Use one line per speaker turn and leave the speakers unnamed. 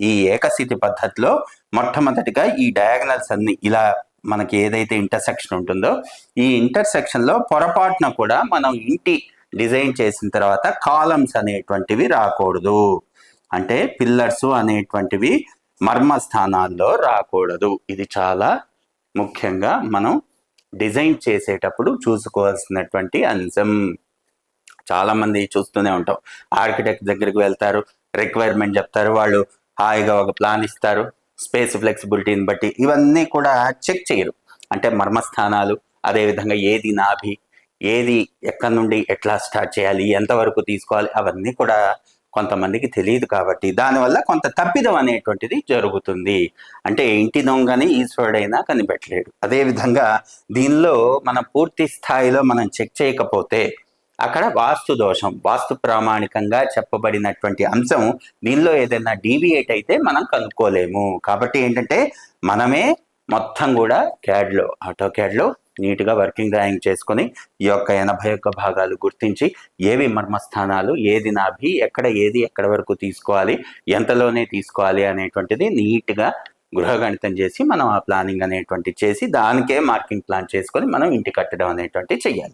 ఈ ఏకస్థితి పద్ధతిలో మొట్టమొదటిగా ఈ డయాగనల్స్ అన్ని ఇలా మనకి ఏదైతే ఇంటర్సెక్షన్ ఉంటుందో ఈ ఇంటర్సెక్షన్లో పొరపాటున కూడా మనం ఇంటి డిజైన్ చేసిన తర్వాత కాలమ్స్ అనేటువంటివి రాకూడదు. అంటే పిల్లర్స్ అనేటువంటివి మర్మస్థానాల్లో రాకూడదు. ఇది చాలా ముఖ్యంగా మనం డిజైన్ చేసేటప్పుడు చూసుకోవాల్సినటువంటి అంశం. చాలామంది చూస్తూనే ఉంటాం, ఆర్కిటెక్ట్ దగ్గరికి వెళ్తారు, రిక్వైర్మెంట్ చెప్తారు, వాళ్ళు హాయిగా ఒక ప్లాన్ ఇస్తారు, స్పేస్ ఫ్లెక్సిబిలిటీని బట్టి ఇవన్నీ కూడా చెక్ చేయరు. అంటే మర్మస్థానాలు, అదేవిధంగా ఏది నాభి, ఏది ఎక్కడి నుండి ఎట్లా స్టార్ట్ చేయాలి, ఎంతవరకు తీసుకోవాలి, అవన్నీ కూడా కొంతమందికి తెలియదు. కాబట్టి దానివల్ల కొంత తప్పిదం అనేటువంటిది జరుగుతుంది. అంటే ఇంటి దొంగని ఈశ్వరుడైనా కనిపెట్టలేడు. అదేవిధంగా దీనిలో మనం పూర్తి స్థాయిలో మనం చెక్ చేయకపోతే అక్కడ వాస్తు దోషం, వాస్తు ప్రామాణికంగా చెప్పబడినటువంటి అంశం దీనిలో ఏదైనా డీవియేట్ అయితే మనం కనుక్కోలేము. కాబట్టి ఏంటంటే మనమే మొత్తం కూడా క్యాడ్లో, ఆటోక్యాడ్లో నీట్గా వర్కింగ్ డ్రాయింగ్ చేసుకొని ఈ యొక్క 81 భాగాలు గుర్తించి ఏవి మర్మస్థానాలు, ఏది నాభి, ఎక్కడ ఏది ఎక్కడ వరకు తీసుకోవాలి, ఎంతలోనే తీసుకోవాలి అనేటువంటిది నీట్గా గృహగణితం చేసి మనం ఆ ప్లానింగ్ అనేటువంటి చేసి దానికే మార్కింగ్ ప్లాన్ చేసుకొని మనం ఇంటి కట్టడం అనేటువంటి చెయ్యాలి.